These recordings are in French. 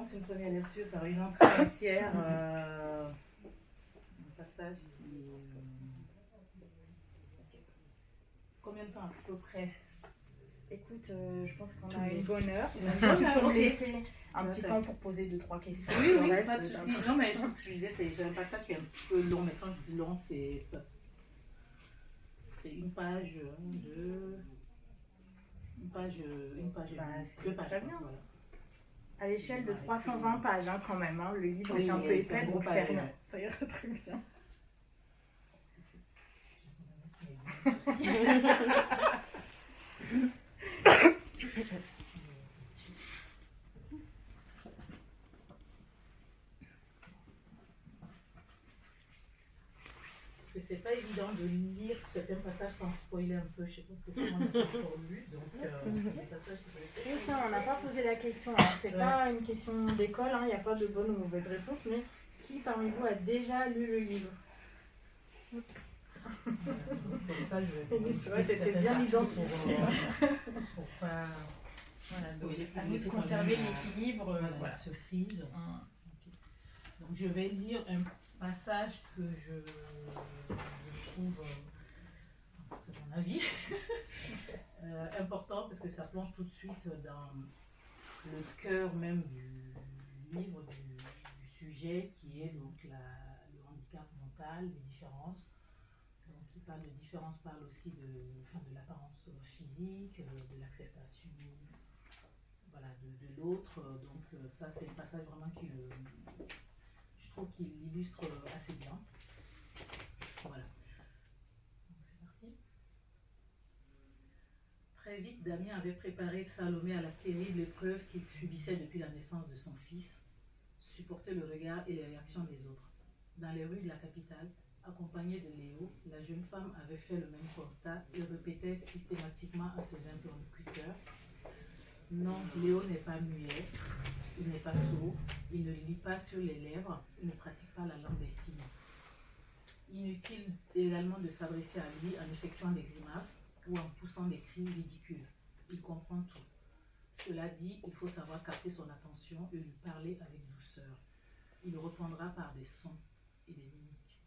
commence une première lecture par une entrée entière, un passage qui... Combien de temps à peu près? Écoute, je pense qu'on a une bonne heure. Une Tu bonne heure, peux me ok. laisser un petit temps pour poser 2-3 questions. Oui, Le oui, reste, pas de souci. Non, mais je disais, j'ai un passage qui est un peu long, mais quand je dis long, c'est une page, une page, Bah, deux pages. très bien. Voilà. À l'échelle de 320 pages quand même, hein. Le livre Oui, est un peu c'est épais, un donc gros c'est pavé, rien. ouais. Ça ira très bien. Parce que c'est pas évident de lire certains passages sans spoiler un peu. Je sais pas si tout le monde a encore lu, donc les passages qui peuvent être... Oui, tiens, on n'a pas posé la question. Hein. C'est pas une question d'école, il n'y a pas de bonne ou mauvaise réponse, mais qui parmi vous a déjà lu le livre? Comme ça, je vais... C'est vrai que c'était bien identifié. Pour pas... Voilà, donc Oui, à nous de conserver l'équilibre. Voilà, surprise. Okay. Donc je vais lire un passage que je trouve, c'est mon avis, important parce que ça plonge tout de suite dans le cœur même du livre, du sujet qui est donc le handicap mental, les différences. Donc il parle de différence, parle aussi de l'apparence physique, de l'acceptation, voilà, de l'autre. Donc ça c'est un passage vraiment qui je trouve qu'il illustre assez bien. Voilà. Donc c'est parti. Très vite, Damien avait préparé Salomé à la terrible épreuve qu'il subissait depuis la naissance de son fils, supporter le regard et les réactions des autres. Dans les rues de la capitale, accompagnée de Léo, la jeune femme avait fait le même constat et répétait systématiquement à ses interlocuteurs: non, Léo n'est pas muet, il n'est pas sourd, il ne lit pas sur les lèvres, il ne pratique pas la langue des signes. Inutile également de s'adresser à lui en effectuant des grimaces ou en poussant des cris ridicules. Il comprend tout. Cela dit, il faut savoir capter son attention et lui parler avec douceur. Il répondra par des sons et des mimiques.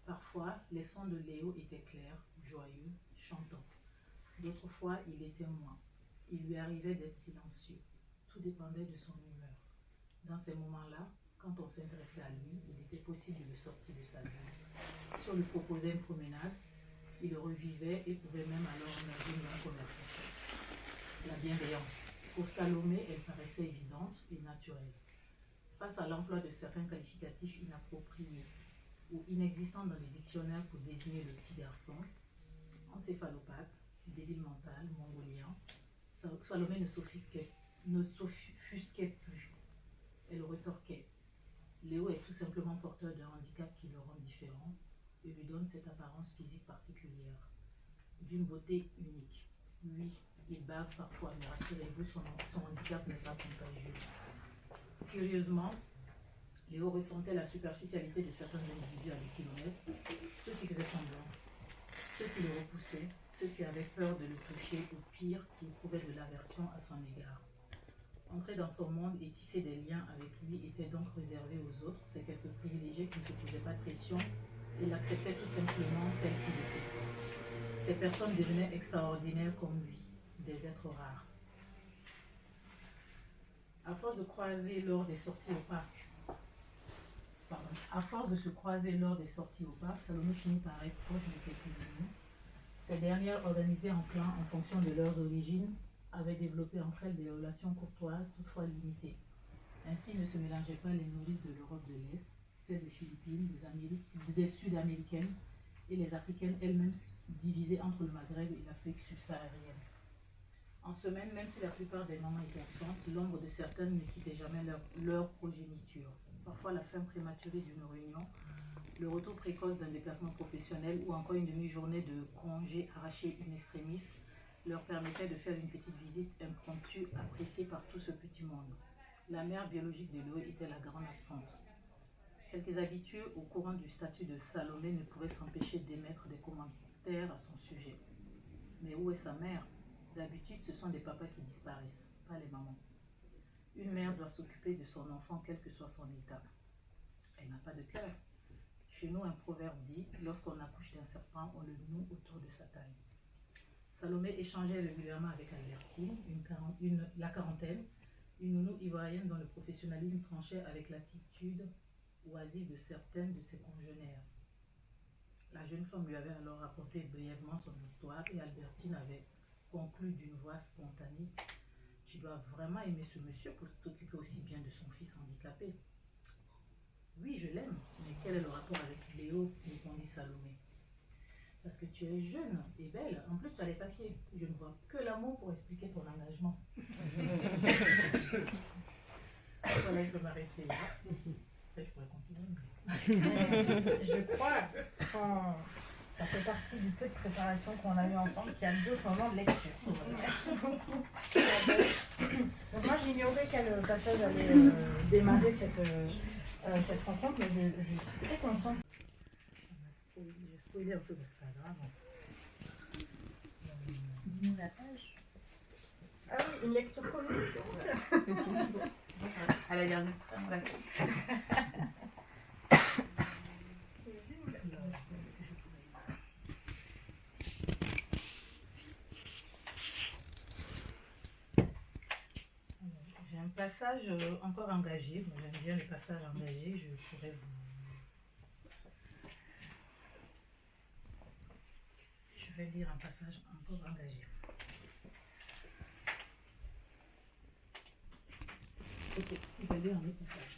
Parfois, les sons de Léo étaient clairs, joyeux, chantants. D'autres fois, il était moins. Il lui arrivait d'être silencieux. Tout dépendait de son humeur. Dans ces moments-là, quand on s'intéressait à lui, il était possible de le sortir de sa bulle. Si on lui proposait une promenade, il le revivait et pouvait même alors engager une longue conversation. La bienveillance. Pour Salomé, elle paraissait évidente et naturelle. Face à l'emploi de certains qualificatifs inappropriés ou inexistants dans les dictionnaires pour désigner le petit garçon, encéphalopathe, débile mental, mongolien, Salomé ne s'offusquait plus. Elle retorquait. Léo est tout simplement porteur d'un handicap qui le rend différent et lui donne cette apparence physique particulière, d'une beauté unique. Oui, il bave parfois, mais rassurez-vous, son handicap n'est pas contagieux. Curieusement, Léo ressentait la superficialité de certains individus avec qui il est, ceux qui faisaient semblant, ceux qui le repoussaient, ceux qui avaient peur de le toucher, ou pire, qui éprouvaient de l'aversion à son égard. Entrer dans son monde et tisser des liens avec lui était donc réservé aux autres, ces quelques privilégiés qui ne se posaient pas de questions et l'acceptaient tout simplement tel qu'il était. Ces personnes devenaient extraordinaires comme lui, des êtres rares. À force de croiser lors des sorties au parc, Salomé finit par être proche de quelques amis. Ces dernières, organisées en clans en fonction de leurs origines, avaient développé entre elles des relations courtoises, toutefois limitées. Ainsi ne se mélangeaient pas les nourrices de l'Europe de l'Est, celles des Philippines, des Sud-Américaines et les Africaines elles-mêmes divisées entre le Maghreb et l'Afrique subsaharienne. En semaine, même si la plupart des mamans étaient absentes, l'ombre de certaines ne quittait jamais leur progéniture. Parfois la fin prématurée d'une réunion, le retour précoce d'un déplacement professionnel ou encore une demi-journée de congé arraché in extremis leur permettait de faire une petite visite impromptue appréciée par tout ce petit monde. La mère biologique de Léo était la grande absente. Quelques habitués au courant du statut de Salomé ne pouvaient s'empêcher d'émettre des commentaires à son sujet. Mais où est sa mère? D'habitude, ce sont des papas qui disparaissent, pas les mamans. Une mère doit s'occuper de son enfant quel que soit son état. Elle n'a pas de cœur. Chez nous, un proverbe dit, lorsqu'on accouche d'un serpent, on le noue autour de sa taille. Salomé échangeait régulièrement avec Albertine, la quarantaine, une nounou ivoirienne dont le professionnalisme tranchait avec l'attitude oisive de certaines de ses congénères. La jeune femme lui avait alors raconté brièvement son histoire et Albertine avait conclu d'une voix spontanée: « Tu dois vraiment aimer ce monsieur pour t'occuper aussi bien de son fils handicapé. » « Oui, je l'aime, mais quel est le rapport avec Léo ?» répondit Salomé. « Parce que tu es jeune et belle, en plus tu as les papiers. Je ne vois que l'amour pour expliquer ton engagement. » Voilà, je peux m'arrêter là. Après, je pourrais continuer. Je crois, ça fait partie du peu de préparation qu'on a eu ensemble, qu'il y a d'autres moments de lecture. Merci beaucoup. Donc moi, j'ignorais quel passage allait démarrer cette rencontre, mais je suis très contente. J'ai spoilé un peu, mais c'est pas grave. Dis-nous la page. Ah oui, une lecture commune. À la dernière. Voilà. J'ai un passage encore engagé. Moi, j'aime bien les passages engagés. Je pourrais vous... Je vais lire un passage encore engagé. Ok, il va lire un autre passage.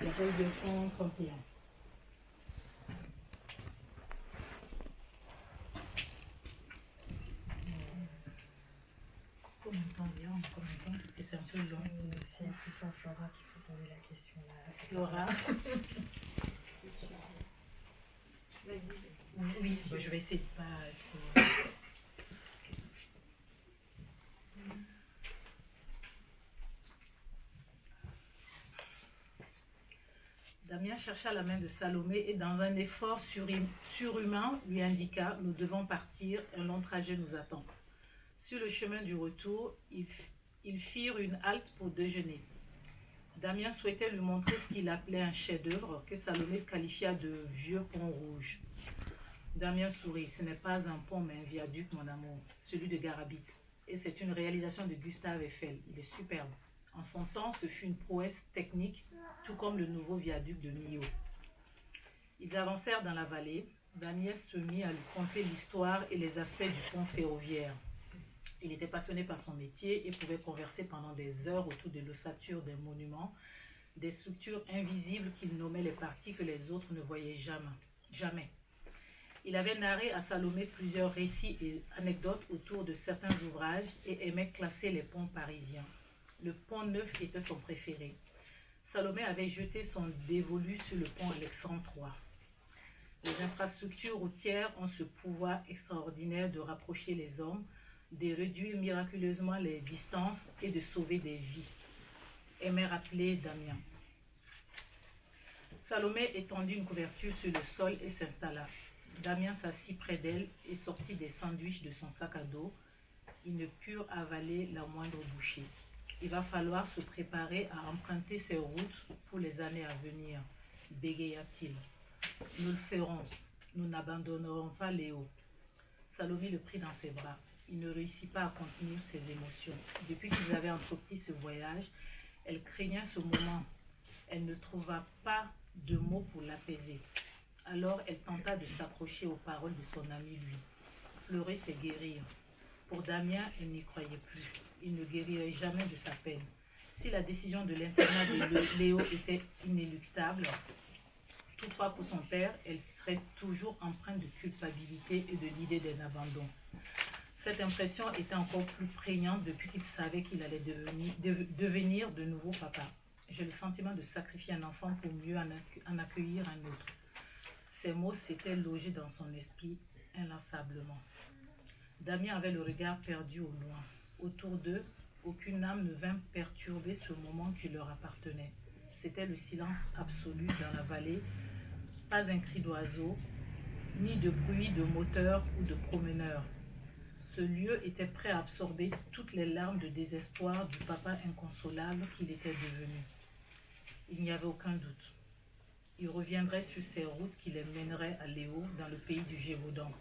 La page 231. Combien de temps lire? Combien de temps? Parce que c'est un peu long. C'est plutôt Flora qu'il faut poser la question là. Flora. Oui, bon, je vais essayer de pas trop... Damien chercha la main de Salomé et dans un effort surhumain lui indiqua: « Nous devons partir, un long trajet nous attend. » Sur le chemin du retour, ils firent une halte pour déjeuner. Damien souhaitait lui montrer ce qu'il appelait un chef-d'œuvre que Salomé qualifia de vieux pont rouge. Damien sourit. « Ce n'est pas un pont mais un viaduc, mon amour, celui de Garabit. Et c'est une réalisation de Gustave Eiffel. Il est superbe. En son temps, ce fut une prouesse technique, tout comme le nouveau viaduc de Millau. » Ils avancèrent dans la vallée. Damien se mit à lui conter l'histoire et les aspects du pont ferroviaire. Il était passionné par son métier et pouvait converser pendant des heures autour de l'ossature des monuments, des structures invisibles qu'il nommait les parties que les autres ne voyaient jamais. Il avait narré à Salomé plusieurs récits et anecdotes autour de certains ouvrages et aimait classer les ponts parisiens. Le pont Neuf était son préféré. Salomé avait jeté son dévolu sur le pont Alexandre III. Les infrastructures routières ont ce pouvoir extraordinaire de rapprocher les hommes, de réduire miraculeusement les distances et de sauver des vies, aimait rappeler Damien. Salomé étendit une couverture sur le sol et s'installa. Damien s'assit près d'elle et sortit des sandwichs de son sac à dos. Ils ne purent avaler la moindre bouchée. Il va falloir se préparer à emprunter ces routes pour les années à venir, bégaya-t-il. Nous le ferons. Nous n'abandonnerons pas Léo. Salomé le prit dans ses bras. Il ne réussit pas à contenir ses émotions. Depuis qu'ils avaient entrepris ce voyage, elle craignait ce moment. Elle ne trouva pas de mots pour l'apaiser. Alors elle tenta de s'approcher aux paroles de son ami lui. Pleurer, c'est guérir. Pour Damien, elle n'y croyait plus. Il ne guérirait jamais de sa peine. Si la décision de l'internat de Léo était inéluctable, toutefois pour son père, elle serait toujours empreinte de culpabilité et de l'idée d'un abandon. Cette impression était encore plus prégnante depuis qu'il savait qu'il allait devenir de nouveau papa. J'ai le sentiment de sacrifier un enfant pour mieux en accueillir un autre. Ces mots s'étaient logés dans son esprit inlassablement. Damien avait le regard perdu au loin. Autour d'eux, aucune âme ne vint perturber ce moment qui leur appartenait. C'était le silence absolu dans la vallée. Pas un cri d'oiseau, ni de bruit de moteur ou de promeneur. Ce lieu était prêt à absorber toutes les larmes de désespoir du papa inconsolable qu'il était devenu. Il n'y avait aucun doute. Il reviendrait sur ces routes qui les mèneraient à Léo, dans le pays du Gévaudan.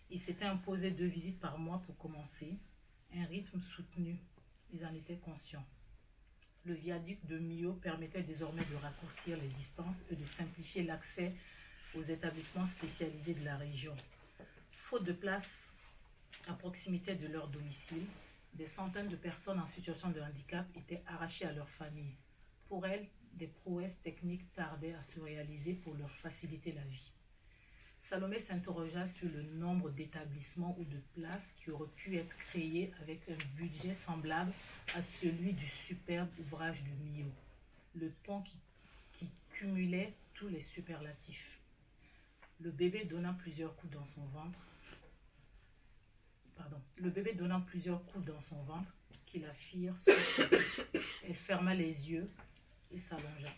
Il s'était imposé 2 visites par mois pour commencer, un rythme soutenu. Ils en étaient conscients. Le viaduc de Millau permettait désormais de raccourcir les distances et de simplifier l'accès aux établissements spécialisés de la région. Faute de place à proximité de leur domicile, des centaines de personnes en situation de handicap étaient arrachées à leur famille. Pour elles, des prouesses techniques tardaient à se réaliser pour leur faciliter la vie. Salomé s'interrogea sur le nombre d'établissements ou de places qui auraient pu être créés avec un budget semblable à celui du superbe ouvrage de Millau, le pont qui cumulait tous les superlatifs. Le bébé donnant plusieurs coups dans son ventre, qui la firent sursauter. Elle ferma les yeux et s'allongea.